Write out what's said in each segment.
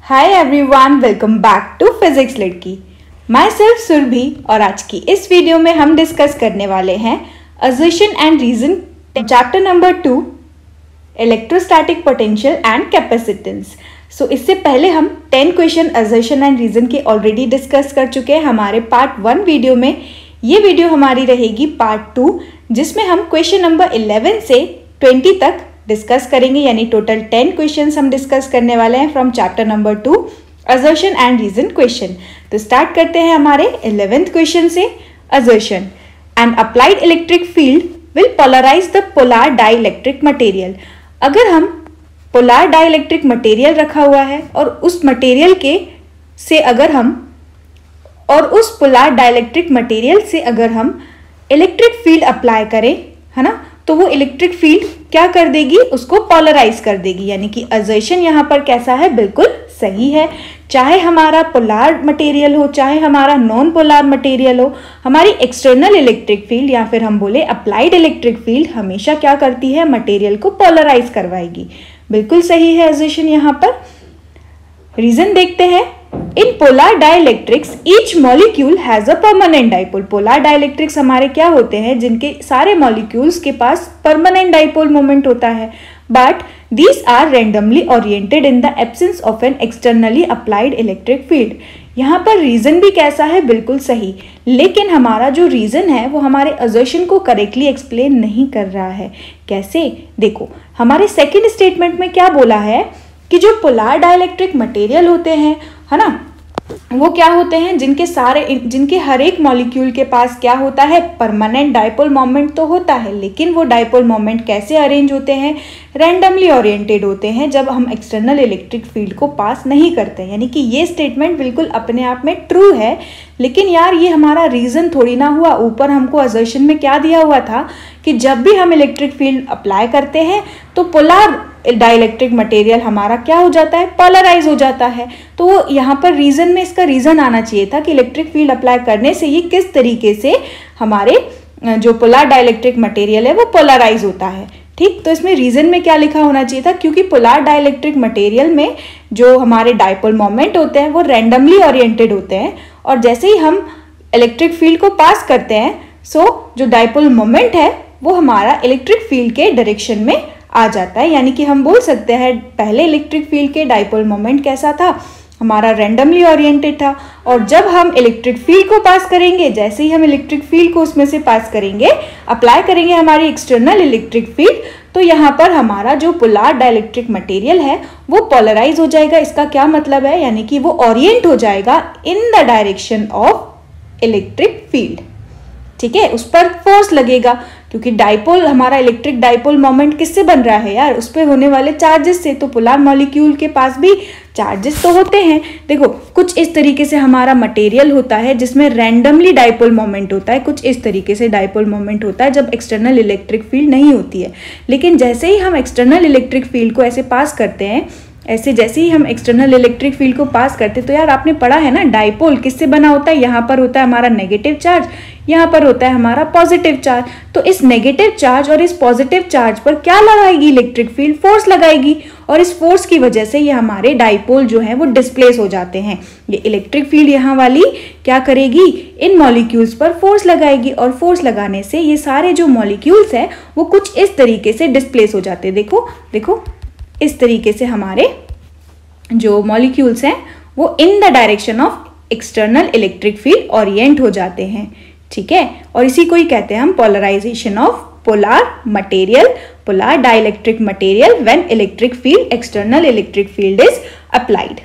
Hi everyone, welcome back to physics लड़की। My self Surabhi और आज की इस वीडियो में हम डिस्कस करने वाले हैं assertion and reason chapter number 2 electrostatic potential and capacitance. So इससे पहले हम 10 क्वेश्चन असर्शन एंड रीजन के ऑलरेडी डिस्कस कर चुके हैं हमारे पार्ट 1 वीडियो में। ये वीडियो हमारी रहेगी पार्ट 2 जिसमें हम क्वेश्चन नंबर 11 से 20 तक डिस्कस करेंगे, यानी टोटल 10 क्वेश्चंस हम डिस्कस करने वाले हैं from chapter number 2 assertion and reason question. तो स्टार्ट करते हैं हमारे 11th क्वेश्चन से। Assertion an applied electric field will polarise the polar dielectric material. अगर हम पोलर डाइलेक्ट्रिक मटेरियल रखा हुआ है और उस मटेरियल के से अगर हम उस पोलर डाइलेक्ट्रिक मटेरियल से अगर हम इलेक्ट्रिक फील्ड अप्लाई करें, है ना, तो वो इलेक्ट्रिक फील्ड क्या कर देगी, उसको पोलराइज कर देगी। यानी कि असर्शन यहाँ पर कैसा है, बिल्कुल सही है। चाहे हमारा पोलर मटेरियल हो, चाहे हमारा नॉन पोलर मटेरियल हो, हमारी एक्सटर्नल इलेक्ट्रिक फील्ड या फिर हम बोले अप्लाइड इलेक्ट्रिक फील्ड हमेशा क्या करती है, मटेरियल को पोलराइज करवाएगी। बिल्कुल सही है असर्शन यहाँ पर। रीजन देखते हैं। In polar dielectrics each molecule has a permanent dipole. Polar dielectrics हमारे क्या होते हैं, जिनके सारे मॉलिक्यूल्स के पास परमानेंट डाइपोल मोमेंट होता है, but these are randomly oriented in the absence of an externally applied electric field. यहाँ पर रीजन भी कैसा है, बिल्कुल सही, लेकिन हमारा जो रीजन है वो हमारे असर्शन को करेक्टली एक्सप्लेन नहीं कर रहा है। कैसे, देखो हमारे सेकेंड स्टेटमेंट में क्या बोला है कि जो पोलर डाइलेक्ट्रिक मटेरियल होते हैं, है ना, वो क्या होते हैं, जिनके हर एक मॉलिक्यूल के पास क्या होता है, परमानेंट डाइपोल मोमेंट तो होता है, लेकिन वो डाइपोल मोमेंट कैसे अरेंज होते हैं, रैंडमली ओरिएंटेड होते हैं जब हम एक्सटर्नल इलेक्ट्रिक फील्ड को पास नहीं करते। यानी कि ये स्टेटमेंट बिल्कुल अपने आप में ट्रू है, लेकिन यार ये हमारा रीजन थोड़ी ना हुआ। ऊपर हमको असर्शन में क्या दिया हुआ था कि जब भी हम इलेक्ट्रिक फील्ड अप्लाई करते हैं तो पोलर डाइलेक्ट्रिक मटेरियल हमारा क्या हो जाता है, पोलराइज हो जाता है। तो यहाँ पर रीजन में इसका रीजन आना चाहिए था कि इलेक्ट्रिक फील्ड अप्लाई करने से ये किस तरीके से हमारे जो पोलर डाइलेक्ट्रिक मटेरियल है वो पोलराइज होता है। ठीक, तो इसमें रीजन में क्या लिखा होना चाहिए था, क्योंकि पोलर डाइलेक्ट्रिक मटेरियल में जो हमारे डाइपोल मोमेंट होते हैं वो रैंडमली ओरिएंटेड होते हैं, और जैसे ही हम इलेक्ट्रिक फील्ड को पास करते हैं जो डाइपोल मोमेंट है वो हमारा इलेक्ट्रिक फील्ड के डायरेक्शन में आ जाता है। यानी कि हम बोल सकते हैं पहले इलेक्ट्रिक फील्ड के डाइपोल मोमेंट कैसा था, हमारा रैंडमली ओरिएंटेड था, और जब हम इलेक्ट्रिक फील्ड को पास करेंगे, जैसे ही हम इलेक्ट्रिक फील्ड को उसमें से पास करेंगे, अप्लाई करेंगे हमारी एक्सटर्नल इलेक्ट्रिक फील्ड, तो यहाँ पर हमारा जो पोलर डाइलेक्ट्रिक मटेरियल है वो पोलराइज हो जाएगा। इसका क्या मतलब है, यानी कि वो ओरिएंट हो जाएगा in the direction of electric field. ठीक है, उस पर फोर्स लगेगा, क्योंकि डाइपोल हमारा इलेक्ट्रिक डाइपोल मोमेंट किससे बन रहा है यार, उस पर होने वाले चार्जेस से। तो पोलर मॉलिक्यूल के पास भी चार्जेस तो होते हैं। देखो कुछ इस तरीके से हमारा मटेरियल होता है जिसमें रैंडमली डाइपोल मोमेंट होता है, कुछ इस तरीके से डाइपोल मोमेंट होता है जब एक्सटर्नल इलेक्ट्रिक फील्ड नहीं होती है। लेकिन जैसे ही हम एक्सटर्नल इलेक्ट्रिक फील्ड को ऐसे पास करते हैं, जैसे ही हम एक्सटर्नल इलेक्ट्रिक फील्ड को पास करते हैं, तो यार आपने पढ़ा है ना, डाइपोल किससे बना होता है, यहाँ पर होता है हमारा नेगेटिव चार्ज, यहाँ पर होता है हमारा पॉजिटिव चार्ज। तो इस नेगेटिव चार्ज और इस पॉजिटिव चार्ज पर क्या लगाएगी इलेक्ट्रिक फील्ड, फोर्स लगाएगी, और इस फोर्स की वजह से ये हमारे डाइपोल जो है वो डिस्प्लेस हो जाते हैं। ये इलेक्ट्रिक फील्ड यहाँ वाली क्या करेगी, इन मॉलिक्यूल्स पर फोर्स लगाएगी, और फोर्स लगाने से ये सारे जो मॉलिक्यूल्स है वो कुछ इस तरीके से डिस्प्लेस हो जाते हैं। देखो देखो, इस तरीके से हमारे जो मॉलिक्यूल्स हैं वो in the direction of external electric field Orient हो जाते हैं। ठीक है, और इसी को ही कहते हैं हम polarisation of polar material, polar dielectric material when electric field, external electric field is applied.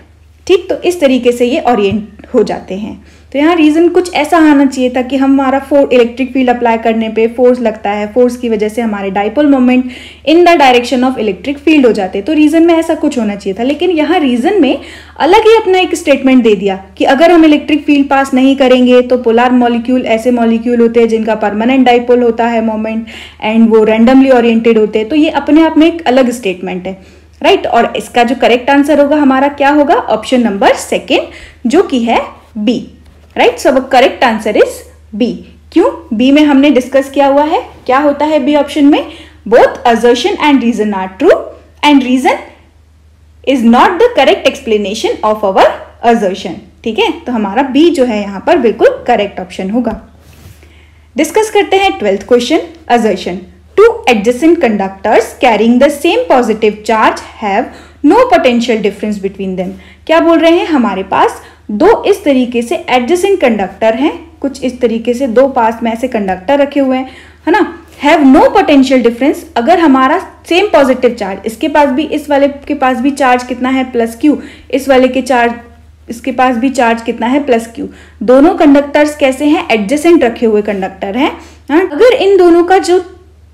ठीक, तो इस तरीके से ये ओरिएंट हो जाते हैं। तो यहाँ रीजन कुछ ऐसा आना चाहिए था कि हमारा इलेक्ट्रिक फील्ड अप्लाई करने पे फोर्स लगता है, फोर्स की वजह से हमारे dipole moment in the direction of electric field हो जाते हैं। तो रीजन में ऐसा कुछ होना चाहिए था, लेकिन यहाँ रीजन में अलग ही अपना एक स्टेटमेंट दे दिया कि अगर हम इलेक्ट्रिक फील्ड पास नहीं करेंगे तो पोलर मॉलिक्यूल ऐसे मॉलिक्यूल होते हैं जिनका परमानेंट डाइपोल होता है मोमेंट, एंड वो रैंडमली ओरिएंटेड होते हैं। तो ये अपने आप में एक अलग स्टेटमेंट है, राइट। और इसका जो करेक्ट आंसर होगा हमारा क्या होगा, ऑप्शन नंबर 2 जो कि है B, right. So correct answer is B. क्यों, बी में हमने डिस्कस किया हुआ है, क्या होता है बी ऑप्शन में, both assertion and reason are true, and reason is not the correct explanation of our assertion. ठीक है, तो हमारा बी जो है यहाँ पर बिल्कुल करेक्ट ऑप्शन होगा। डिस्कस करते हैं 12th question, assertion. Two adjacent conductors carrying the same positive charge have no potential difference between them. क्या बोल रहे हैं, हमारे पास दो इस तरीके से एडजेसेंट कंडक्टर हैं, कुछ इस तरीके से दो पास में ऐसे कंडक्टर रखे हुए हैं, है ना, हैव नो पोटेंशियल डिफरेंस। अगर हमारा सेम पॉजिटिव चार्ज, इसके पास भी, इस वाले के पास भी चार्ज कितना है प्लस क्यू, इस वाले के चार्ज, इसके पास भी चार्ज कितना है प्लस क्यू। दोनों कंडक्टर्स कैसे हैं, एडजेसेंट रखे हुए कंडक्टर हैं। अगर इन दोनों का जो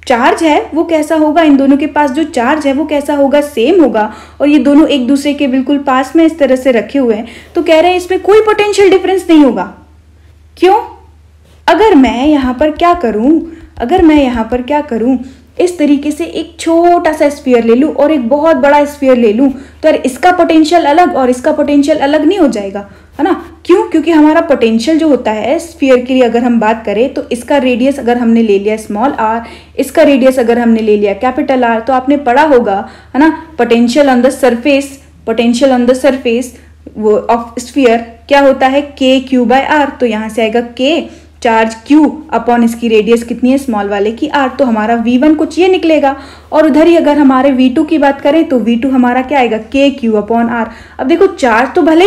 चार्ज है वो कैसा होगा, इन दोनों के पास जो चार्ज है वो कैसा होगा, सेम होगा, और ये दोनों एक दूसरे के बिल्कुल पास में इस तरह से रखे हुए हैं, तो कह रहे हैं इसमें कोई पोटेंशियल डिफरेंस नहीं होगा। क्यों? अगर मैं यहाँ पर क्या करूं, इस तरीके से एक छोटा सा स्फीयर ले लूं और एक बहुत बड़ा स्फीयर ले लूं, तो यार इसका पोटेंशियल अलग और इसका पोटेंशियल अलग नहीं हो जाएगा, है ना। क्यों? क्योंकि हमारा पोटेंशियल जो होता है स्फीयर के लिए अगर हम बात करें, तो इसका रेडियस अगर हमने ले लिया स्मॉल r, इसका रेडियस अगर हमने ले लिया कैपिटल R, तो आपने पढ़ा होगा, है ना, पोटेंशियल ऑन द सरफेस वो ऑफ स्फीयर क्या होता है, k/r। तो यहाँ से आएगा k चार्ज q अपॉन इसकी रेडियस कितनी है, स्मॉल वाले की r, तो हमारा v1 कुछ ये निकलेगा। और उधर ही अगर हमारे v2 की बात करें तो v2 हमारा क्या आएगा, kq अपॉन r। अब देखो चार्ज तो भले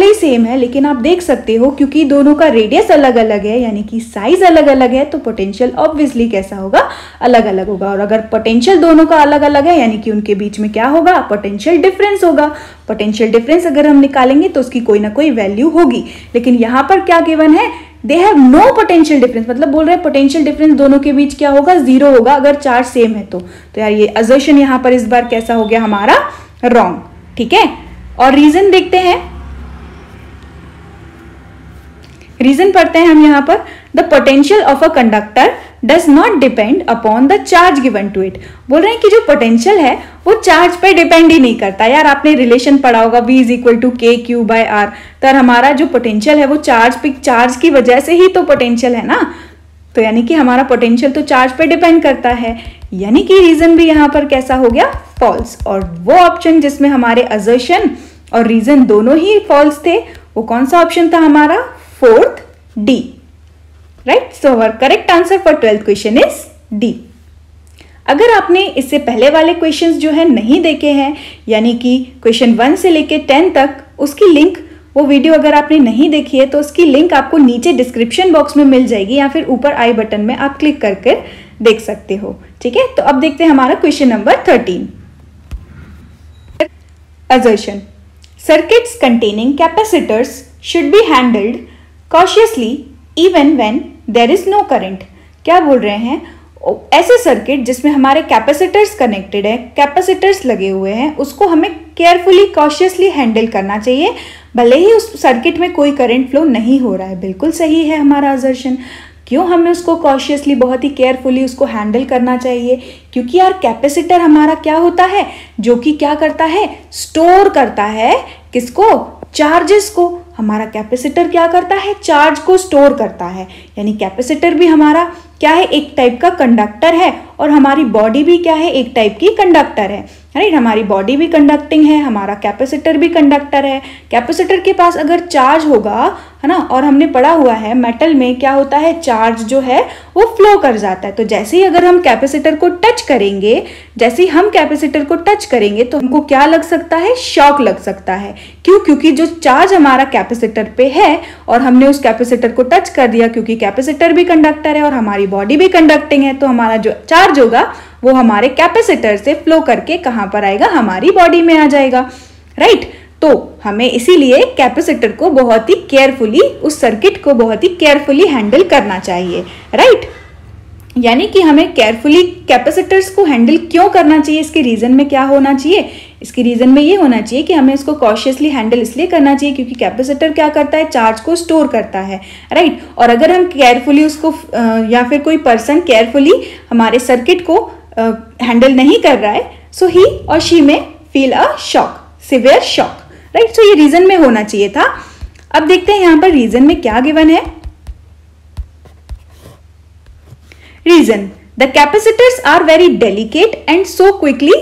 ही सेम है, लेकिन आप देख सकते हो क्योंकि दोनों का रेडियस अलग अलग है, यानी कि साइज अलग अलग है, तो पोटेंशियल ऑब्वियसली कैसा होगा, अलग अलग होगा। और अगर पोटेंशियल दोनों का अलग अलग है, यानी कि उनके बीच में क्या होगा, पोटेंशियल डिफरेंस होगा। पोटेंशियल डिफरेंस अगर हम निकालेंगे तो उसकी कोई ना कोई वैल्यू होगी, लेकिन यहाँ पर क्या गिवन है, they have no potential difference, मतलब बोल रहे हैं पोटेंशियल डिफरेंस दोनों के बीच क्या होगा, 0 होगा अगर चार्ज सेम है तो यार ये असर्शन यहाँ पर इस बार कैसा हो गया हमारा, रॉन्ग। ठीक है, और रीजन देखते हैं, रीजन पढ़ते हैं हम यहाँ पर। The potential of a conductor does not depend upon the charge given to it. बोल रहे हैं कि जो पोटेंशियल है वो चार्ज पे डिपेंड ही नहीं करता। यार आपने रिलेशन पढ़ा होगा V is equal to KQ/R, तो हमारा जो पोटेंशियल है वो चार्ज की वजह से ही तो पोटेंशियल है ना, तो यानी कि हमारा पोटेंशियल तो चार्ज पे डिपेंड करता है, यानी कि रीजन भी यहाँ पर कैसा हो गया, फॉल्स। और वो ऑप्शन जिसमें हमारे असर्शन और रीजन दोनों ही फॉल्स थे, वो कौन सा ऑप्शन था हमारा, 4th D, right. So our correct answer for 12th question is D। अगर आपने इससे पहले वाले क्वेश्चंस जो है नहीं देखे हैं, यानी कि क्वेश्चन 1 से लेके 10 तक, उसकी लिंक, वो वीडियो अगर आपने नहीं देखी है तो उसकी लिंक आपको नीचे डिस्क्रिप्शन बॉक्स में मिल जाएगी, या फिर ऊपर आई बटन में आप क्लिक करके देख सकते हो। ठीक है, तो अब देखते हैं हमारा question number 13, assertion. Circuits containing capacitors should be handled cautiously even when there is no current. क्या बोल रहे हैं, ऐसे सर्किट जिसमें हमारे कैपेसिटर्स कनेक्टेड है, कैपेसिटर्स लगे हुए हैं, उसको हमें केयरफुली कॉशियसली हैंडल करना चाहिए, भले ही उस सर्किट में कोई करंट फ्लो नहीं हो रहा है। बिल्कुल सही है हमारा असर्शन। क्यों हमें उसको कॉशियसली, बहुत ही केयरफुली उसको हैंडल करना चाहिए, क्योंकि यार कैपेसिटर हमारा क्या होता है, जो कि क्या करता है, स्टोर करता है किसको, चार्जेस को। हमारा कैपेसिटर क्या करता है, चार्ज को स्टोर करता है, यानी कैपेसिटर भी हमारा क्या है, एक टाइप का कंडक्टर है, और हमारी बॉडी भी क्या है, एक टाइप की कंडक्टर है, राइट। हमारी बॉडी भी कंडक्टिंग है, हमारा कैपेसिटर भी कंडक्टर है। कैपेसिटर के पास अगर चार्ज होगा, है ना, और हमने पढ़ा हुआ है मेटल में क्या होता है, चार्ज जो है वो फ्लो कर जाता है। तो जैसे ही अगर हम कैपेसिटर को टच करेंगे, तो हमको क्या लग सकता है, शॉक लग सकता है। क्यों? क्योंकि जो चार्ज हमारा कैपेसिटर पे है और हमने उस कैपेसिटर को टच कर दिया, क्योंकि कैपेसिटर भी कंडक्टर है और हमारी बॉडी भी कंडक्टिंग है, तो हमारा जो चार्ज होगा वो हमारे कैपेसिटर से फ्लो करके कहां पर आएगा, हमारी बॉडी में आ जाएगा, राइट। तो हमें इसीलिए कैपेसिटर को बहुत ही केयरफुली, उस सर्किट को बहुत ही केयरफुली हैंडल करना चाहिए, राइट। यानी कि हमें केयरफुली कैपेसिटर्स को हैंडल क्यों करना चाहिए, इसके रीजन में क्या होना चाहिए, इसके रीजन में ये होना चाहिए कि हमें इसको कॉशियसली हैंडल इसलिए करना चाहिए क्योंकि कैपेसिटर क्या करता है, चार्ज को स्टोर करता है, राइट। और अगर हम केयरफुली उसको या फिर कोई पर्सन केयरफुली हमारे सर्किट को हैंडल नहीं कर रहा है, so he or she may feel a shock, severe shock, right. So ये रीजन में होना चाहिए था। अब देखते हैं यहां पर रीजन में क्या गिवन है। Reason, the capacitors are very delicate and so quickly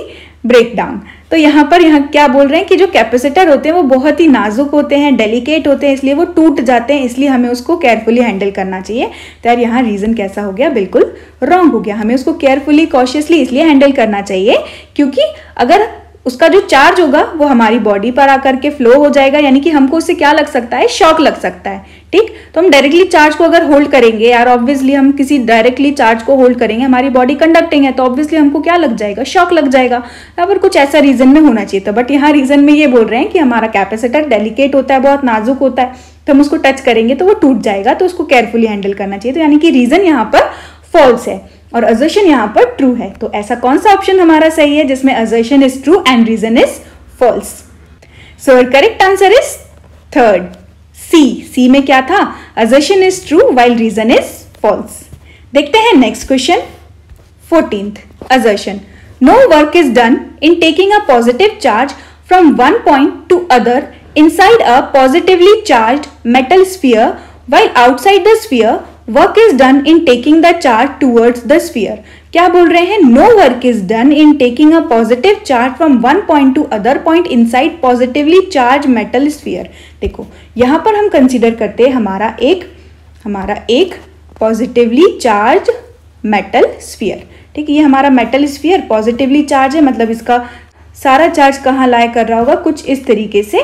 break down. तो यहाँ क्या बोल रहे हैं कि जो कैपेसिटर होते हैं वो बहुत ही नाजुक होते हैं, डेलिकेट होते हैं, इसलिए वो टूट जाते हैं, इसलिए हमें उसको केयरफुली हैंडल करना चाहिए। तो यार यहाँ रीजन कैसा हो गया, बिल्कुल रॉन्ग हो गया। हमें उसको केयरफुली कॉशियसली इसलिए हैंडल करना चाहिए क्योंकि अगर उसका जो चार्ज होगा वो हमारी बॉडी पर आकर के फ्लो हो जाएगा, यानी कि हमको उससे क्या लग सकता है, शॉक लग सकता है। ठीक, तो हम डायरेक्टली चार्ज को अगर होल्ड करेंगे यार, ऑब्वियसली हम किसी डायरेक्टली चार्ज को होल्ड करेंगे, हमारी बॉडी कंडक्टिंग है तो ऑब्वियसली हमको क्या लग जाएगा, शॉक लग जाएगा। यहाँ पर कुछ ऐसा रीजन में होना चाहिए था, बट यहाँ रीजन में ये बोल रहे हैं कि हमारा कैपेसिटर डेलिकेट होता है, बहुत नाजुक होता है, तो हम उसको टच करेंगे तो वो टूट जाएगा, तो उसको केयरफुली हैंडल करना चाहिए। तो यानी कि रीजन यहाँ पर फॉल्स है और असर्शन यहाँ पर ट्रू है। तो ऐसा कौन सा ऑप्शन हमारा सही है जिसमें assertion is true and reason is false? So correct answer is third, C में क्या था, assertion is true while reason is false. देखते हैं next question 14th assertion, no work is done in taking a positive charge from one point to other inside a positively charged metal sphere while outside the sphere work is done in taking the charge towards the sphere। क्या बोल रहे हैं, no work is done in taking a positive charge from one point to other point inside positively charged metal sphere। देखो यहाँ पर हम consider करते हैं हमारा एक पॉजिटिवली चार्ज मेटल स्फीयर। ठीक है, ये हमारा मेटल स्फीयर पॉजिटिवली चार्ज है, मतलब इसका सारा चार्ज कहाँ लाया कर रहा होगा, कुछ इस तरीके से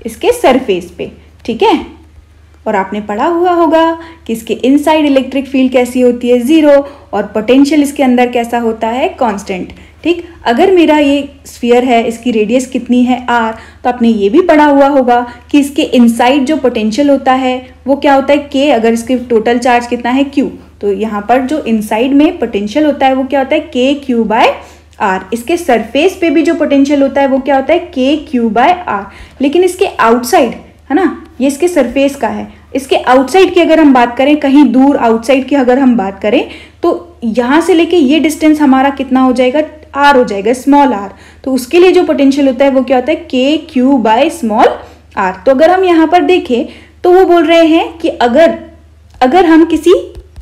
इसके सरफेस पे। ठीक है, और आपने पढ़ा हुआ होगा कि इसके इनसाइड इलेक्ट्रिक फील्ड कैसी होती है, जीरो, और पोटेंशियल इसके अंदर कैसा होता है, कांस्टेंट। ठीक, अगर मेरा ये स्फीयर है, इसकी रेडियस कितनी है, आर, तो आपने ये भी पढ़ा हुआ होगा कि इसके इनसाइड जो पोटेंशियल होता है वो क्या होता है, के, अगर इसके टोटल चार्ज कितना है, क्यू, तो यहाँ पर जो इनसाइड में पोटेंशियल होता है वो क्या होता है, के क्यू बाय आर। इसके सरफेस पे भी जो पोटेंशियल होता है वो क्या होता है, के क्यू बाय आर। लेकिन इसके आउटसाइड है ना, ये इसके सरफेस का है, इसके आउटसाइड की अगर हम बात करें, कहीं दूर आउटसाइड की अगर हम बात करें, तो यहाँ से लेके ये डिस्टेंस हमारा कितना हो जाएगा, आर हो जाएगा, स्मॉल आर। तो उसके लिए जो पोटेंशियल होता है वो क्या होता है, के क्यू बाय स्मॉल आर। तो अगर हम यहाँ पर देखें तो वो बोल रहे हैं कि अगर हम किसी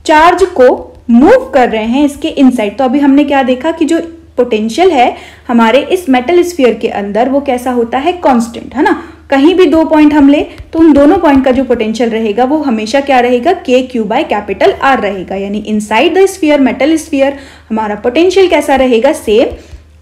चार्ज को मूव कर रहे हैं इसके इनसाइड, तो अभी हमने क्या देखा कि जो पोटेंशियल है हमारे इस मेटल स्फीयर के अंदर वो कैसा होता है, कांस्टेंट, है ना। कहीं भी दो पॉइंट हम ले तो उन दोनों पॉइंट का जो पोटेंशियल रहेगा वो हमेशा क्या रहेगा, के क्यू बाय कैपिटल आर रहेगा। यानी inside the sphere, metal sphere, हमारा पोटेंशियल कैसा रहेगा, सेम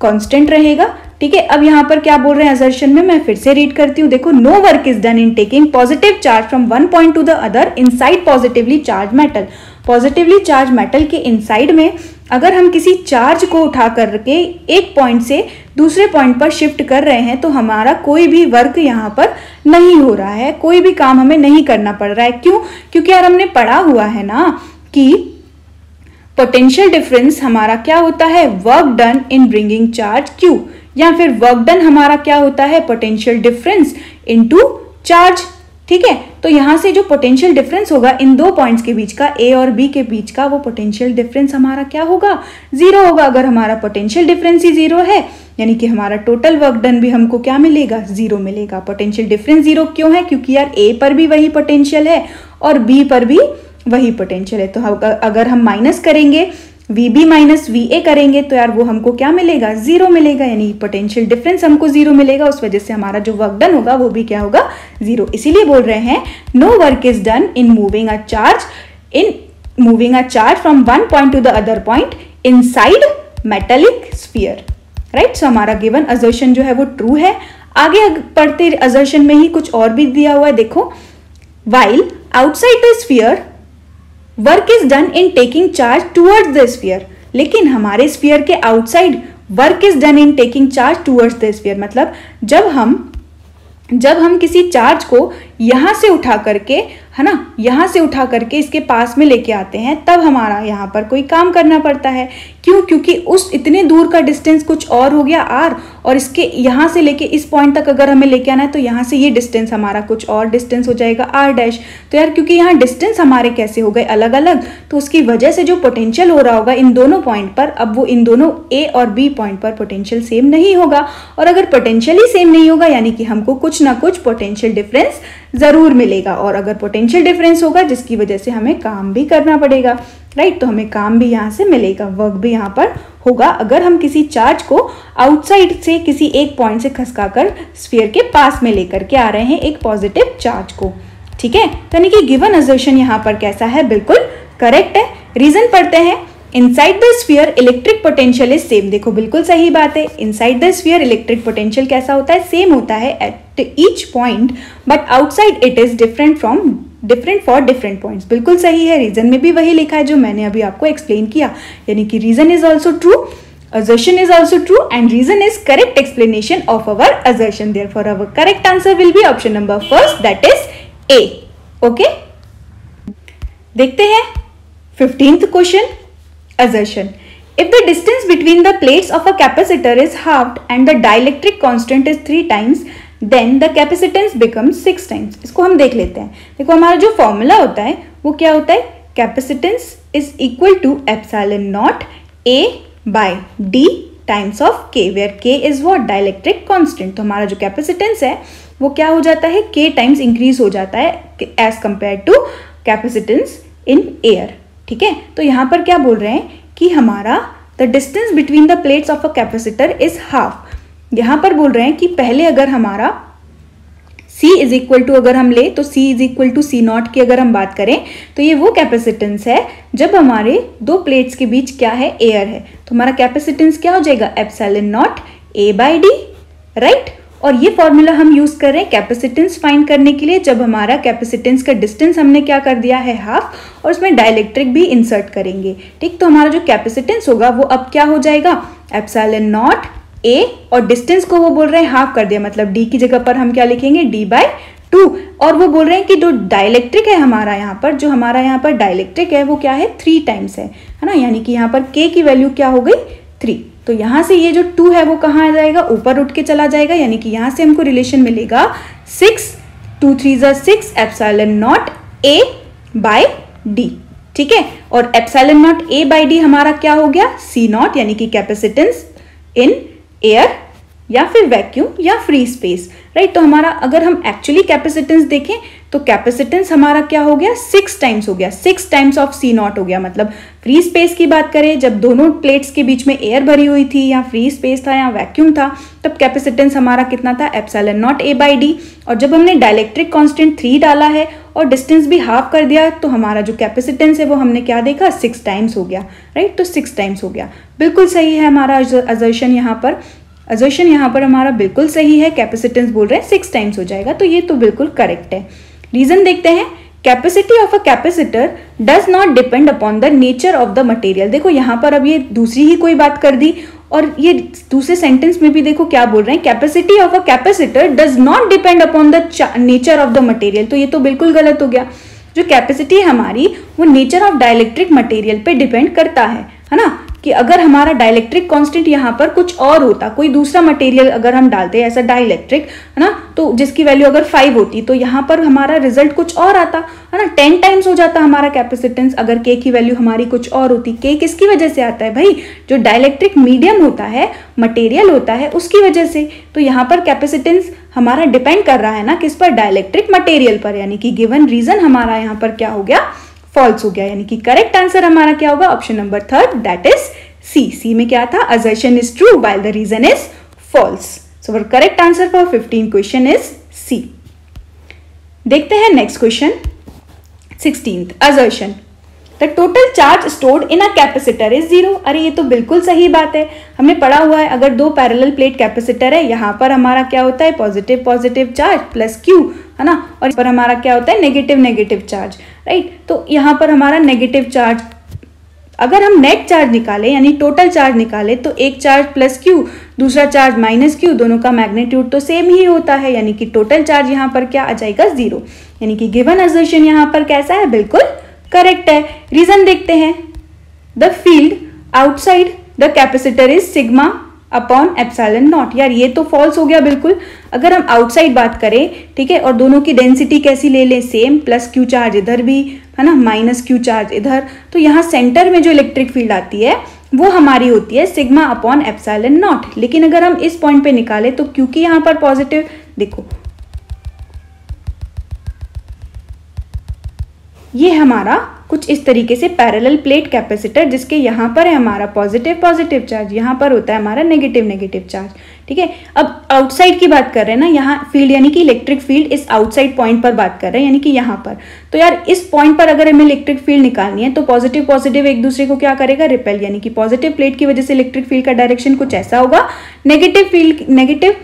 कांस्टेंट रहेगा। ठीक है, अब यहाँ पर क्या बोल रहे हैं असर्शन में, मैं फिर से रीड करती हूँ। देखो, no work is done in taking positive charge from one point to the other inside positively charge metal. Positively charge metal के इनसाइड में अगर हम किसी चार्ज को उठा करके एक पॉइंट से दूसरे पॉइंट पर शिफ्ट कर रहे हैं तो हमारा कोई भी वर्क यहाँ पर नहीं हो रहा है, कोई भी काम हमें नहीं करना पड़ रहा है। क्यों? क्योंकि यार हमने पढ़ा हुआ है ना कि पोटेंशियल डिफरेंस हमारा क्या होता है, work done in bringing charge Q, या फिर वर्क डन हमारा क्या होता है, पोटेंशियल डिफरेंस इनटू चार्ज। ठीक है, तो यहां से जो पोटेंशियल डिफरेंस होगा इन दो पॉइंट्स के बीच का, ए और बी के बीच का, वो पोटेंशियल डिफरेंस हमारा क्या होगा, जीरो होगा। अगर हमारा पोटेंशियल डिफरेंस ही जीरो है यानी कि हमारा टोटल वर्क डन भी हमको क्या मिलेगा, जीरो मिलेगा। पोटेंशियल डिफरेंस जीरो क्यों है, क्योंकि यार ए पर भी वही पोटेंशियल है और बी पर भी वही पोटेंशियल है। तो अगर हम माइनस करेंगे, VB माइनस VA करेंगे तो यार वो हमको क्या मिलेगा, जीरो मिलेगा। यानी पोटेंशियल डिफरेंस हमको जीरो मिलेगा, उस वजह से हमारा जो वर्क डन होगा वो भी क्या होगा, जीरो। इसीलिए बोल रहे हैं no work is done in moving a charge from one point to the other point inside metallic sphere. Right, so हमारा गिवन असर्शन जो है वो ट्रू है। आगे पढ़ते असर्शन में ही कुछ और भी दिया हुआ है। देखो, while outside the sphere work is done in taking charge towards the sphere. लेकिन हमारे स्फीयर के outside work is done in taking charge towards the sphere, मतलब जब हम किसी चार्ज को यहां से उठा करके, है ना, यहां से उठा करके इसके पास में लेके आते हैं तब हमारा यहाँ पर कोई काम करना पड़ता है। क्यों? क्योंकि उस इतने दूर का डिस्टेंस कुछ और हो गया आर, और इसके यहाँ से लेके इस पॉइंट तक अगर हमें लेके आना है तो यहाँ से ये डिस्टेंस हमारा कुछ और डिस्टेंस हो जाएगा आर डैश। तो यार क्योंकि यहाँ डिस्टेंस हमारे कैसे हो गए अलग अलग, तो उसकी वजह से जो पोटेंशियल हो रहा होगा इन दोनों पॉइंट पर, अब वो इन दोनों ए और बी पॉइंट पर पोटेंशियल सेम नहीं होगा। और अगर पोटेंशियल ही सेम नहीं होगा यानी कि हमको कुछ ना कुछ पोटेंशियल डिफरेंस जरूर मिलेगा, और अगर पोटेंशियल डिफरेंस होगा जिसकी वजह से हमें काम भी करना पड़ेगा। राइट। तो हमें काम भी यहाँ से मिलेगा, वर्क भी यहाँ पर होगा अगर हम किसी चार्ज को आउटसाइड से किसी एक पॉइंट से खसकाकर स्फीयर के पास में लेकर के आ रहे हैं एक पॉजिटिव चार्ज को। ठीक है, तो यानी कि गिवन असर्शन यहाँ पर कैसा है, बिल्कुल करेक्ट है। रीजन पढ़ते हैं। Inside the sphere electric potential is same. देखो बिल्कुल सही बात है, inside the sphere electric potential कैसा होता है, सेम होता है at each point, but outside it is different for different points. बिल्कुल सही है, रीजन में भी वही लिखा है जो मैंने अभी आपको एक्सप्लेन किया, यानी कि reason is also true, assertion is also true and reason is correct explanation of our assertion. Therefore our correct answer will be option number first, that is A. Okay, देखते हैं 15th question, assertion. If the distance between the plates of a capacitor is halved and the dielectric constant is 3 times, then the capacitance becomes 6 times. इसको हम देख लेते हैं। देखो हमारा जो फॉर्मूला होता है वो क्या होता है, capacitance is equal to epsilon naught A by D times of K, where K is what, dielectric constant. तो हमारा जो कैपेसिटेंस है वो क्या हो जाता है, K टाइम्स इंक्रीज हो जाता है as compared to capacitance in air. ठीक है, तो यहाँ पर क्या बोल रहे हैं कि हमारा the distance between the plates of a capacitor is half. यहाँ पर बोल रहे हैं कि पहले अगर हमारा C इज इक्वल टू, अगर हम ले तो C is equal to C naught की अगर हम बात करें तो ये वो कैपेसिटेंस है जब हमारे दो प्लेट्स के बीच क्या है, एयर है। तो हमारा कैपेसिटेंस क्या हो जाएगा, epsilon naught A by D, right. और ये फॉर्मूला हम यूज कर रहे हैं कैपेसिटेंस फाइंड करने के लिए, जब हमारा कैपेसिटेंस का डिस्टेंस हमने क्या कर दिया है, हाफ, और उसमें डाइलेक्ट्रिक भी इंसर्ट करेंगे। ठीक, तो हमारा जो कैपेसिटेंस होगा वो अब क्या हो जाएगा, एप्सिलॉन नॉट A, और डिस्टेंस को वो बोल रहे हैं हाफ कर दिया, मतलब D की जगह पर हम क्या लिखेंगे, D बाई 2। और वो बोल रहे हैं कि जो डाइलेक्ट्रिक है हमारा यहाँ पर, जो हमारा यहाँ पर डाइलेक्ट्रिक है वो क्या है, 3 टाइम्स है ना, यानी कि यहाँ पर K की वैल्यू क्या हो गई, 3। तो यहाँ से ये जो 2 है वो कहाँ आ जाएगा, ऊपर उठ के चला जाएगा, यानी कि यहाँ से हमको रिलेशन मिलेगा 6, 2 3 ज़ा 6 epsilon naught A by D। ठीक है, और epsilon naught A by D हमारा क्या हो गया, C नॉट, यानी कि कैपेसिटेंस इन एयर या फिर वैक्यूम या फ्री स्पेस, राइट। तो हमारा अगर हम एक्चुअली कैपेसिटेंस देखें तो कैपेसिटेंस हमारा क्या हो गया, 6 टाइम्स हो गया, 6 टाइम्स ऑफ C नॉट हो गया। मतलब फ्री स्पेस की बात करें, जब दोनों प्लेट्स के बीच में एयर भरी हुई थी या फ्री स्पेस था या वैक्यूम था, तब कैपेसिटेंस हमारा कितना था, epsilon naught A by D। और जब हमने डाइलेक्ट्रिक कांस्टेंट 3 डाला है और डिस्टेंस भी हाफ कर दिया, तो हमारा जो कैपेसिटेंस है वो हमने क्या देखा, 6 टाइम्स हो गया, राइट। तो 6 टाइम्स हो गया, बिल्कुल सही है हमारा असर्शन यहाँ पर। असर्शन यहाँ पर हमारा बिल्कुल सही है, कैपेसिटेंस बोल रहे हैं 6 टाइम्स हो जाएगा, तो ये तो बिल्कुल करेक्ट है। रीजन देखते हैं, capacity of a capacitor does not depend upon the nature of the material. देखो यहाँ पर अब ये दूसरी ही कोई बात कर दी, और ये दूसरे सेंटेंस में भी देखो क्या बोल रहे हैं, capacity of a capacitor does not depend upon the nature of the material. तो ये तो बिल्कुल गलत हो गया। जो कैपेसिटी है हमारी वो नेचर ऑफ डाइलेक्ट्रिक मटेरियल पे डिपेंड करता है ना, कि अगर हमारा डाइलेक्ट्रिक कांस्टेंट यहाँ पर कुछ और होता, कोई दूसरा मटेरियल अगर हम डालते हैं ऐसा डाइलेक्ट्रिक, है ना, तो जिसकी वैल्यू अगर 5 होती तो यहाँ पर हमारा रिजल्ट कुछ और आता, है ना, 10 टाइम्स हो जाता हमारा कैपेसिटेंस अगर K की वैल्यू हमारी कुछ और होती। K किसकी वजह से आता है भाई, जो डाइलेक्ट्रिक मीडियम होता है, मटेरियल होता है, उसकी वजह से। तो यहाँ पर कैपेसिटेंस हमारा डिपेंड कर रहा है ना किस पर, डाइलेक्ट्रिक मटेरियल पर, यानी कि गिवन रीजन हमारा यहाँ पर क्या हो गया, फॉल्स हो गया, यानी कि करेक्ट आंसर हमारा क्या होगा, option number 3, that is C में क्या था, assertion is true while the reason is false. So our correct answer for 15 question is C. देखते हैं next question, 16th assertion. The total charge stored in a capacitor is 0. अरे ये तो बिल्कुल सही बात है, हमने पढ़ा हुआ है, अगर दो पैरेलल प्लेट कैपेसिटर है, यहाँ पर हमारा क्या होता है, positive positive charge plus Q, है ना, और इस पर हमारा क्या होता है, नेगेटिव नेगेटिव चार्ज, राइट। तो यहाँ पर हमारा नेगेटिव चार्ज, अगर हम नेट चार्ज निकालें यानी टोटल चार्ज निकालें तो एक चार्ज प्लस Q, दूसरा चार्ज माइनस Q, दोनों का मैग्नीट्यूड तो सेम ही होता है, यानी कि टोटल चार्ज यहाँ पर क्या आ जाएगा, 0। यानी कि गिवन असर्शन यहाँ पर कैसा है, बिल्कुल करेक्ट है। रीजन देखते हैं, the field outside the capacitor is sigma upon epsilon not. यार ये तो फॉल्स हो गया बिल्कुल। अगर हम आउटसाइड बात करें, ठीक है, और दोनों की डेंसिटी कैसी ले लें, सेम, प्लस Q चार्ज इधर भी, है ना, माइनस Q चार्ज इधर, तो यहाँ सेंटर में जो इलेक्ट्रिक फील्ड आती है वो हमारी होती है सिग्मा अपॉन एप्सिलॉन नॉट। लेकिन अगर हम इस पॉइंट पे निकाले तो क्योंकि यहाँ पर पॉजिटिव, देखो ये हमारा कुछ इस तरीके से पैरेलल प्लेट कैपेसिटर, जिसके यहाँ पर है हमारा पॉजिटिव पॉजिटिव चार्ज, यहाँ पर होता है हमारा नेगेटिव नेगेटिव चार्ज। ठीक है, अब आउटसाइड की बात कर रहे हैं ना, यहाँ फील्ड यानी कि इलेक्ट्रिक फील्ड इस आउटसाइड पॉइंट पर बात कर रहे हैं, यानी कि यहाँ पर। तो यार इस पॉइंट पर अगर हमें इलेक्ट्रिक फील्ड निकालनी है तो पॉजिटिव पॉजिटिव एक दूसरे को क्या करेगा, रिपेल, यानी कि पॉजिटिव प्लेट की वजह से इलेक्ट्रिक फील्ड का डायरेक्शन कुछ ऐसा होगा, नेगेटिव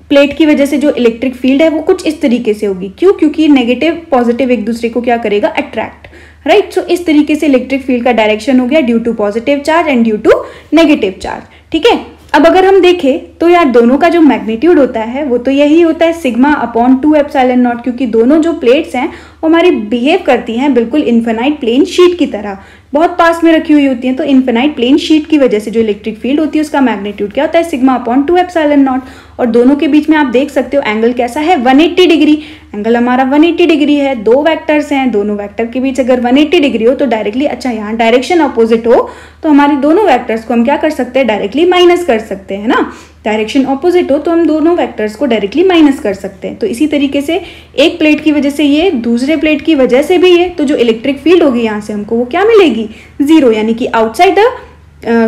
प्लेट की वजह से जो इलेक्ट्रिक फील्ड है वो कुछ इस तरीके से होगी। क्यों? क्योंकि नेगेटिव पॉजिटिव एक दूसरे को क्या करेगा, अट्रैक्ट, राइट। सो इस तरीके से इलेक्ट्रिक फील्ड का डायरेक्शन हो गया due to positive charge and due to negative charge. ठीक है, अब अगर हम देखें तो यार दोनों का जो मैग्नीट्यूड होता है वो तो यही होता है सिग्मा अपॉन 2 एप्सिलॉन नॉट, क्योंकि दोनों जो प्लेट्स हैं वो हमारी बिहेव करती हैं बिल्कुल इन्फिनाइट प्लेन शीट की तरह, बहुत पास में रखी हुई होती हैं। तो इन्फिनाइट प्लेन शीट की वजह से जो इलेक्ट्रिक फील्ड होती है उसका मैग्नीट्यूड क्या होता है, सिग्मा अपॉन 2 एप्सिलॉन नॉट। और दोनों के बीच में आप देख सकते हो एंगल कैसा है, 180 डिग्री। एंगल हमारा 180 डिग्री है, दो वेक्टर्स हैं, दोनों वेक्टर के बीच अगर 180 डिग्री हो तो डायरेक्टली, अच्छा यहाँ डायरेक्शन अपोजिट हो तो हमारी दोनों वेक्टर्स को हम क्या कर सकते हैं, डायरेक्टली माइनस कर सकते हैं ना। डायरेक्शन ऑपोजिट हो तो हम दोनों वेक्टर्स को डायरेक्टली माइनस कर सकते हैं। तो इसी तरीके से एक प्लेट की वजह से ये, दूसरे प्लेट की वजह से भी ये, तो जो इलेक्ट्रिक फील्ड होगी यहाँ से हमको वो क्या मिलेगी, जीरो, यानी कि आउटसाइड द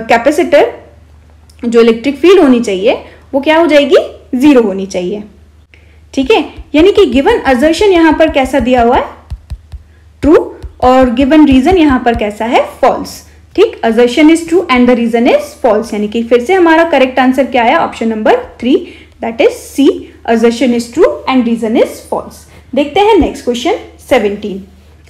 कैपेसिटर जो इलेक्ट्रिक फील्ड होनी चाहिए वो क्या हो जाएगी, जीरो होनी चाहिए। ठीक है, यानी कि गिवन असर्शन यहाँ पर कैसा दिया हुआ है, ट्रू, और गिवन रीजन यहाँ पर कैसा है, फॉल्स। ठीक, assertion is true and the reason is false, यानी कि फिर से हमारा करेक्ट आंसर क्या आया, option number 3, that is C, assertion is true and reason is false. देखते हैं next question 17,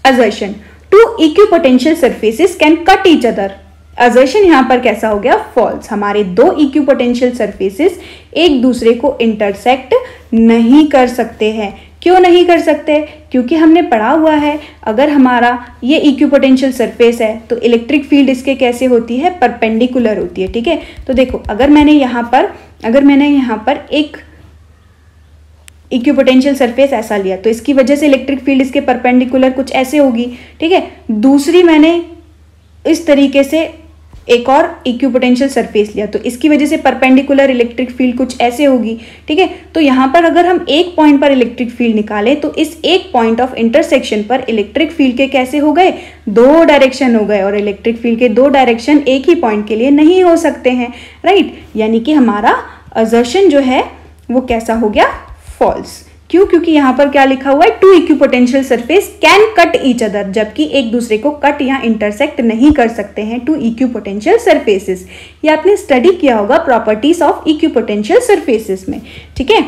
assertion, two equipotential surfaces can cut each other. Assertion यहां पर कैसा हो गया, फॉल्स। हमारे दो इक्विपोटेंशियल सरफेसेस एक दूसरे को इंटरसेक्ट नहीं कर सकते हैं। क्यों नहीं कर सकते, क्योंकि हमने पढ़ा हुआ है अगर हमारा ये इक्विपोटेंशियल सरफेस है तो इलेक्ट्रिक फील्ड इसके कैसे होती है, परपेंडिकुलर होती है। ठीक है, तो देखो अगर मैंने यहाँ पर एक इक्विपोटेंशियल सरफेस ऐसा लिया तो इसकी वजह से इलेक्ट्रिक फील्ड इसके परपेंडिकुलर कुछ ऐसे होगी। ठीक है, दूसरी मैंने इस तरीके से एक और इक्विपोटेंशियल सरफेस लिया तो इसकी वजह से परपेंडिकुलर इलेक्ट्रिक फील्ड कुछ ऐसे होगी। ठीक है, तो यहाँ पर अगर हम एक पॉइंट पर इलेक्ट्रिक फील्ड निकालें तो इस एक पॉइंट ऑफ इंटरसेक्शन पर इलेक्ट्रिक फील्ड के कैसे हो गए, दो डायरेक्शन हो गए, और इलेक्ट्रिक फील्ड के दो डायरेक्शन एक ही पॉइंट के लिए नहीं हो सकते हैं, राइट। यानी कि हमारा असर्शन जो है वो कैसा हो गया, फॉल्स। क्यों? क्योंकि यहां पर क्या लिखा हुआ है, two equipotential surface can cut each other, जबकि एक दूसरे को कट या इंटरसेक्ट नहीं कर सकते हैं टू इक्विपोटेंशियल सरफेसेस। ये आपने स्टडी किया होगा प्रॉपर्टीज ऑफ इक्विपोटेंशियल सरफेसेस में। ठीक है,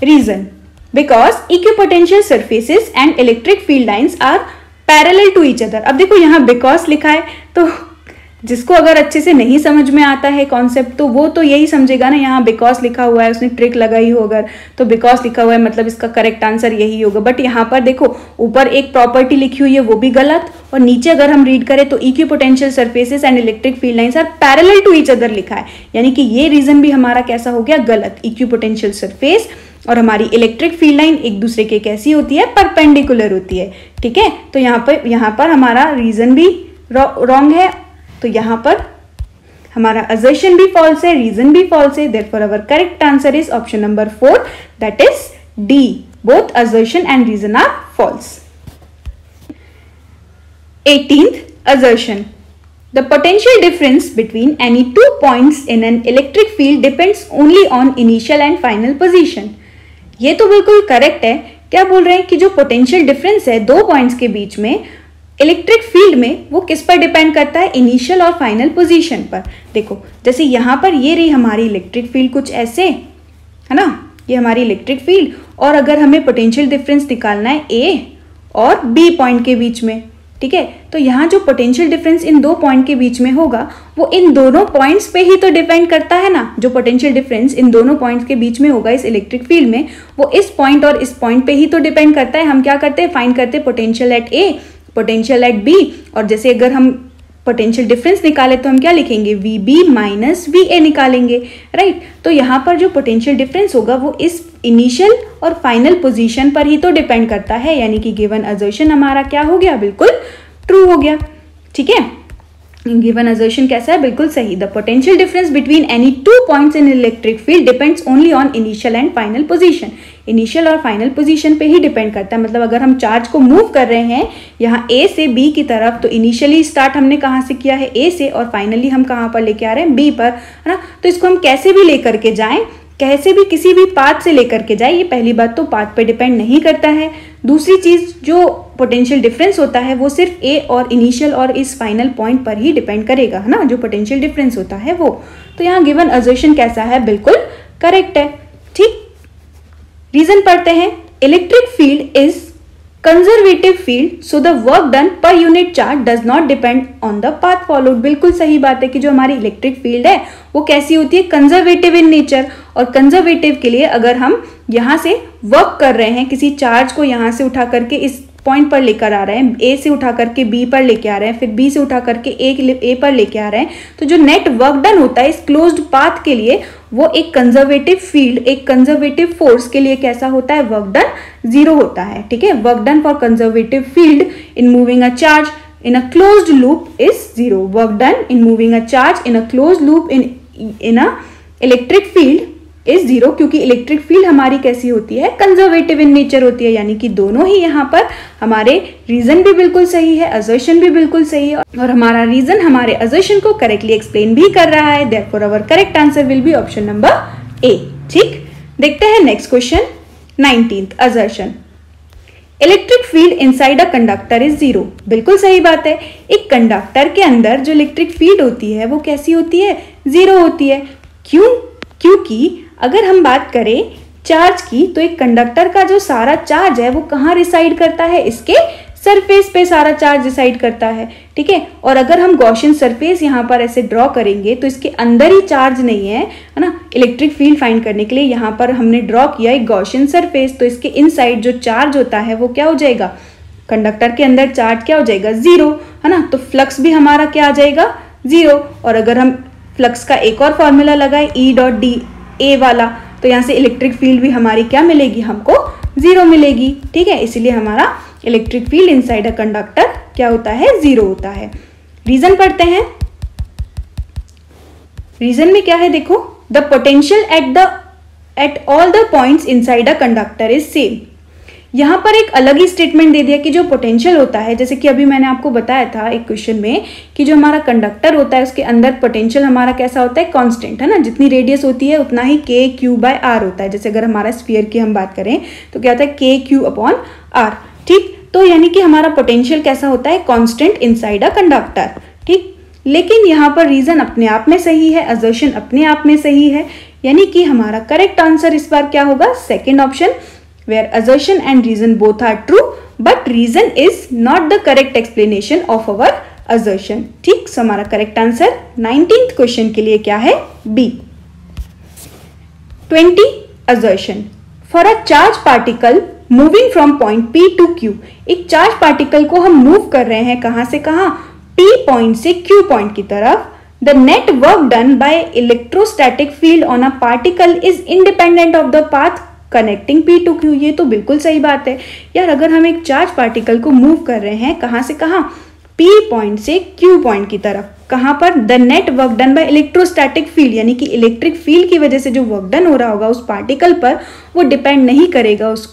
reason, because equipotential surfaces and electric field lines are parallel to each other. अब देखो यहाँ बिकॉज लिखा है तो जिसको अगर अच्छे से नहीं समझ में आता है कॉन्सेप्ट तो वो तो यही समझेगा ना, यहाँ बिकॉज लिखा हुआ है, उसने ट्रिक लगाई हो अगर, तो बिकॉज लिखा हुआ है मतलब इसका करेक्ट आंसर यही होगा। बट यहाँ पर देखो ऊपर एक प्रॉपर्टी लिखी हुई है वो भी गलत, और नीचे अगर हम रीड करें तो equipotential surfaces and electric field lines are parallel to each other लिखा है, यानी कि ये रीजन भी हमारा कैसा हो गया, गलत। इक्विपोटेंशियल सरफेस और हमारी इलेक्ट्रिक फील्ड लाइन एक दूसरे के कैसी होती है, परपेंडिकुलर होती है। ठीक है, तो यहाँ पर हमारा रीजन भी रॉन्ग है, तो यहाँ पर हमारा असर्शन भी फॉल्स है, रीजन भी फॉल्स है, therefore our correct answer is option number 4, that is D, both assertion and reason are false. 18th assertion, the potential difference between any two points in an electric field depends only on initial and final position। ये तो बिल्कुल correct है। क्या बोल रहे हैं कि जो पोटेंशियल डिफरेंस है दो पॉइंट्स के बीच में इलेक्ट्रिक फील्ड में वो किस पर डिपेंड करता है, इनिशियल और फाइनल पोजीशन पर। देखो जैसे यहाँ पर ये रही हमारी इलेक्ट्रिक फील्ड कुछ ऐसे है ना, ये हमारी इलेक्ट्रिक फील्ड, और अगर हमें पोटेंशियल डिफरेंस निकालना है ए और बी पॉइंट के बीच में, ठीक है, तो यहाँ जो पोटेंशियल डिफरेंस इन दो पॉइंट के बीच में होगा वो इन दोनों पॉइंट्स पे ही तो डिपेंड करता है ना। जो पोटेंशियल डिफरेंस इन दोनों पॉइंट्स के बीच में होगा इस इलेक्ट्रिक फील्ड में, वो इस पॉइंट और इस पॉइंट पे ही तो डिपेंड करता है। हम क्या करते हैं, फाइंड करते हैं potential at A, potential at B, और जैसे अगर हम पोटेंशियल डिफरेंस निकाले तो हम क्या लिखेंगे, V B minus V A निकालेंगे, राइट। तो यहाँ पर जो पोटेंशियल डिफरेंस होगा वो इस इनिशियल और फाइनल पोजीशन पर ही तो डिपेंड करता है, यानी कि गिवन असर्शन हमारा क्या हो गया, बिल्कुल ट्रू हो गया। ठीक है, गिवन असर्शन कैसा है, बिल्कुल सही। The potential difference between any two points in electric field depends only on initial and final position. Initial और फाइनल पोजीशन पे ही डिपेंड करता है। मतलब अगर हम चार्ज को मूव कर रहे हैं यहाँ ए से बी की तरफ, तो इनिशियली स्टार्ट हमने कहाँ से किया है, ए से, और फाइनली हम कहाँ पर लेके आ रहे हैं, बी पर, है ना। तो इसको हम कैसे भी लेकर के जाएं, कैसे भी किसी भी पाथ से लेकर के जाए, ये पहली बात तो पाथ पे डिपेंड नहीं करता है। दूसरी चीज, जो पोटेंशियल डिफरेंस होता है वो सिर्फ ए और इनिशियल और इस फाइनल पॉइंट पर ही डिपेंड करेगा, है ना, जो पोटेंशियल डिफरेंस होता है वो। तो यहाँ गिवन असर्शन कैसा है, बिल्कुल करेक्ट है। ठीक, रीजन पढ़ते हैं। Electric field is conservative field, so the work done per unit charge does not depend on the path followed. बिल्कुल सही बात है कि जो हमारी इलेक्ट्रिक फील्ड है वो कैसी होती है, कंजर्वेटिव इन नेचर। और कंजर्वेटिव के लिए अगर हम यहाँ से वर्क कर रहे हैं, किसी चार्ज को यहाँ से उठा करके इस पॉइंट पर लेकर आ रहे हैं, ए से उठा करके बी पर लेके आ रहे हैं, फिर बी से उठा करके ए पर लेके आ रहे हैं, तो जो नेट वर्क डन होता है इस क्लोज्ड पाथ के लिए वो एक कंजर्वेटिव फील्ड, एक कंजर्वेटिव फोर्स के लिए कैसा होता है, वर्क डन 0 होता है। ठीक है, work done for conservative field in moving a charge in a closed loop is 0. Work done in moving a charge in a closed loop in a electric field is 0, क्योंकि electric field हमारी कैसी होती है, conservative in nature होती है। यानी कि दोनों ही यहाँ पर हमारे रीजन भी बिल्कुल सही है, असर्शन भी बिल्कुल सही है, और हमारा रीजन हमारे असर्शन को करेक्टली एक्सप्लेन भी कर रहा है। Therefore our correct answer will be option number A. ठीक, देखते हैं next question, 19th assertion. Electric field inside a conductor is 0। बिल्कुल सही बात है, एक कंडक्टर के अंदर जो इलेक्ट्रिक फील्ड होती है वो कैसी होती है, 0 होती है। क्यों? क्योंकि अगर हम बात करें चार्ज की, तो एक कंडक्टर का जो सारा चार्ज है वो कहाँ रिसाइड करता है, इसके सरफेस पे सारा चार्ज डिसाइड करता है। ठीक है, और अगर हम गॉसियन सरफेस यहाँ पर ऐसे ड्रॉ करेंगे तो इसके अंदर ही चार्ज नहीं है, है ना। इलेक्ट्रिक फील्ड फाइंड करने के लिए यहाँ पर हमने ड्रॉ किया एक गॉसियन सरफेस, तो इसके इनसाइड जो चार्ज होता है वो क्या हो जाएगा, कंडक्टर के अंदर चार्ज क्या हो जाएगा, 0, है ना। तो फ्लक्स भी हमारा क्या आ जाएगा, 0। और अगर हम फ्लक्स का एक और फॉर्मूला लगाए E.dA वाला, तो यहाँ से इलेक्ट्रिक फील्ड भी हमारी क्या मिलेगी, हमको 0 मिलेगी। ठीक है, इसीलिए हमारा electric field inside a conductor क्या होता है, 0 होता है। रीजन पढ़ते हैं। रीजन में क्या है, देखो, the potential at all the points inside a conductor is same. यहां पर एक अलग ही स्टेटमेंट दे दिया कि जो पोटेंशियल होता है, जैसे कि अभी मैंने आपको बताया था एक क्वेश्चन में कि जो हमारा कंडक्टर होता है उसके अंदर पोटेंशियल हमारा कैसा होता है, कांस्टेंट, है ना। जितनी रेडियस होती है उतना ही KQ/R होता है। जैसे अगर हमारा स्फीयर की हम बात करें तो क्या होता है, KQ/R। ठीक, तो यानी कि हमारा पोटेंशियल कैसा होता है, कांस्टेंट इनसाइड अ कंडक्टर। ठीक, लेकिन यहाँ पर रीजन अपने आप में सही है, असर्शन अपने आप में सही है, यानी कि हमारा करेक्ट आंसर इस बार क्या होगा, second option, where assertion and reason both are true but reason is not the correct explanation of our assertion। ठीक, सो हमारा करेक्ट आंसर 19th क्वेश्चन के लिए क्या है, B. 20 assertion, for a charge particle moving from point P to Q। एक charge particle को हम move कर रहे हैं कहां से कहां, P पॉइंट से Q पॉइंट की तरफ। The net work done by electrostatic field on a particle is independent of the path connecting P to Q। ये तो बिल्कुल सही बात है यार, अगर हम एक चार्ज पार्टिकल को मूव कर रहे हैं कहां से कहां, P पॉइंट से Q पॉइंट की तरफ, कहां पर, the net work done by electrostatic field, यानी कि इलेक्ट्रिक फील्ड की वजह से जो वर्क डन हो रहा होगा उस पार्टिकल पर, वो डिपेंड नहीं करेगा उस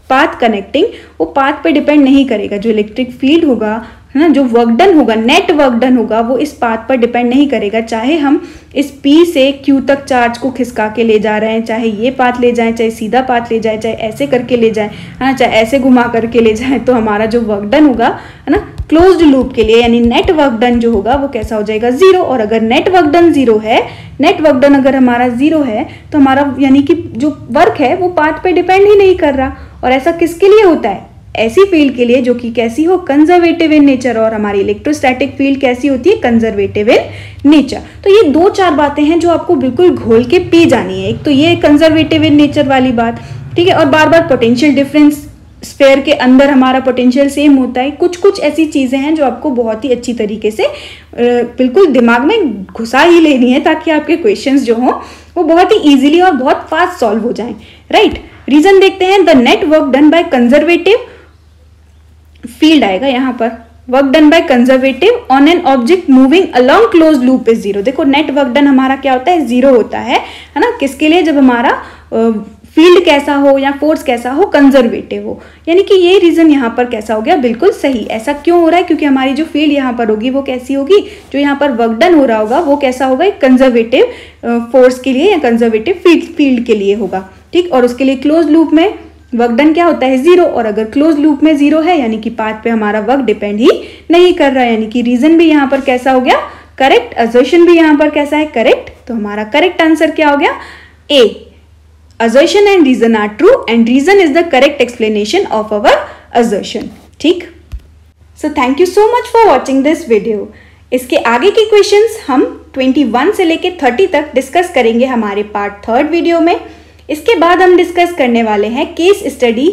पाथ कनेक्टिंग, वो पाथ पे डिपेंड नहीं करेगा। जो इलेक्ट्रिक फील्ड होगा, है ना, जो वर्क डन होगा, नेट वर्क डन होगा, वो इस पाथ पर डिपेंड नहीं करेगा। चाहे हम इस P से Q तक चार्ज को खिसका के ले जा रहे हैं, चाहे ये पाथ ले जाएं, चाहे सीधा पाथ ले जाए, चाहे ऐसे करके ले जाएं, है ना, चाहे ऐसे घुमा करके ले जाएं, तो हमारा जो वर्क डन होगा, है ना, क्लोज्ड लूप के लिए, यानी नेट वर्क डन जो होगा वो कैसा हो जाएगा, 0। और अगर नेट वर्क डन 0 है, नेट वर्क डन अगर हमारा 0 है, तो हमारा यानी कि जो वर्क है वो पाथ पे डिपेंड ही नहीं कर रहा। और ऐसा किसके लिए होता है, ऐसी फील्ड के लिए जो कि कैसी हो, कंजर्वेटिव इन नेचर। और हमारी इलेक्ट्रोस्टैटिक फील्ड कैसी होती है, कंजर्वेटिव इन नेचर। तो ये 2-4 बातें हैं जो आपको बिल्कुल घोल के पी जानी है। एक तो ये कंजर्वेटिव इन नेचर वाली बात, ठीक है, और बार बार पोटेंशियल डिफरेंस, स्फेयर के अंदर हमारा पोटेंशियल सेम होता है। कुछ कुछ ऐसी चीजें हैं जो आपको बहुत ही अच्छी तरीके से बिल्कुल दिमाग में घुसा ही लेनी है, ताकि आपके क्वेश्चंस जो हों वो बहुत ही इजीली और बहुत फास्ट सॉल्व हो जाएं। राइट, रीजन देखते हैं। The net work done by conservative field आएगा यहाँ पर, work done by conservative on an object moving along close loop is 0। देखो नेट वर्क डन हमारा क्या होता है, 0 होता है ना। किसके लिए, जब हमारा फील्ड कैसा हो या फोर्स कैसा हो, कंजर्वेटिव हो। यानी कि ये रीजन यहाँ पर कैसा हो गया, बिल्कुल सही। ऐसा क्यों हो रहा है, क्योंकि हमारी जो फील्ड यहाँ पर होगी वो कैसी होगी, जो यहाँ पर वर्क डन हो रहा होगा वो कैसा होगा, एक कंजर्वेटिव फोर्स के लिए या कंजर्वेटिव फील्ड के लिए होगा, ठीक। और उसके लिए क्लोज लूप में वर्क डन क्या होता है, जीरो। और अगर क्लोज लूप में जीरो है यानी कि पाथ पे हमारा वर्क डिपेंड ही नहीं कर रहा है, यानी कि रीजन भी यहाँ पर कैसा हो गया, करेक्ट। असर्शन भी यहाँ पर कैसा है, करेक्ट। तो हमारा करेक्ट आंसर क्या हो गया, ए। assertion and reason are true and reason is the correct explanation of our assertion, ठीक। So thank you so much for watching this video। इसके आगे के क्वेश्चंस हम 21 से लेके 30 तक डिस्कस करेंगे हमारे पार्ट 3 वीडियो में। इसके बाद हम डिस्कस करने वाले हैं case study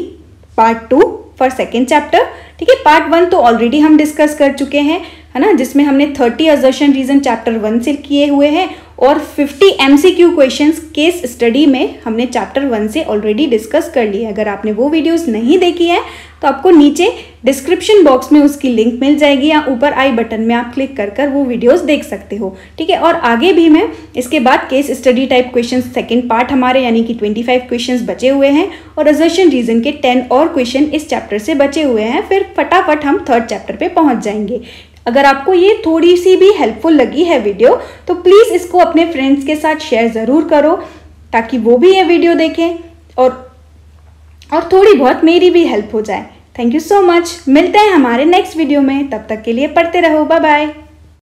part 2 for second chapter, ठीक है। पार्ट 1 तो ऑलरेडी हम डिस्कस कर चुके हैं, है ना, जिसमें हमने 30 असर्शन रीजन चैप्टर 1 से किए हुए हैं और 50 MCQ क्वेश्चंस केस स्टडी में हमने चैप्टर 1 से ऑलरेडी डिस्कस कर लिए। अगर आपने वो वीडियोस नहीं देखी है तो आपको नीचे डिस्क्रिप्शन बॉक्स में उसकी लिंक मिल जाएगी या ऊपर आई बटन में आप क्लिक कर वो वीडियोस देख सकते हो, ठीक है। और आगे भी मैं इसके बाद case study type question second part हमारे यानी कि 25 क्वेश्चन बचे हुए हैं और असर्शन रीजन के 10 और क्वेश्चन इस चैप्टर से बचे हुए हैं, फिर फटाफट हम 3rd चैप्टर पे पहुंच जाएंगे। अगर आपको ये थोड़ी सी भी हेल्पफुल लगी है वीडियो तो प्लीज़ इसको अपने फ्रेंड्स के साथ शेयर ज़रूर करो ताकि वो भी ये वीडियो देखें और थोड़ी बहुत मेरी भी हेल्प हो जाए। Thank you so much. मिलते हैं हमारे नेक्स्ट वीडियो में, तब तक के लिए पढ़ते रहो। Bye bye.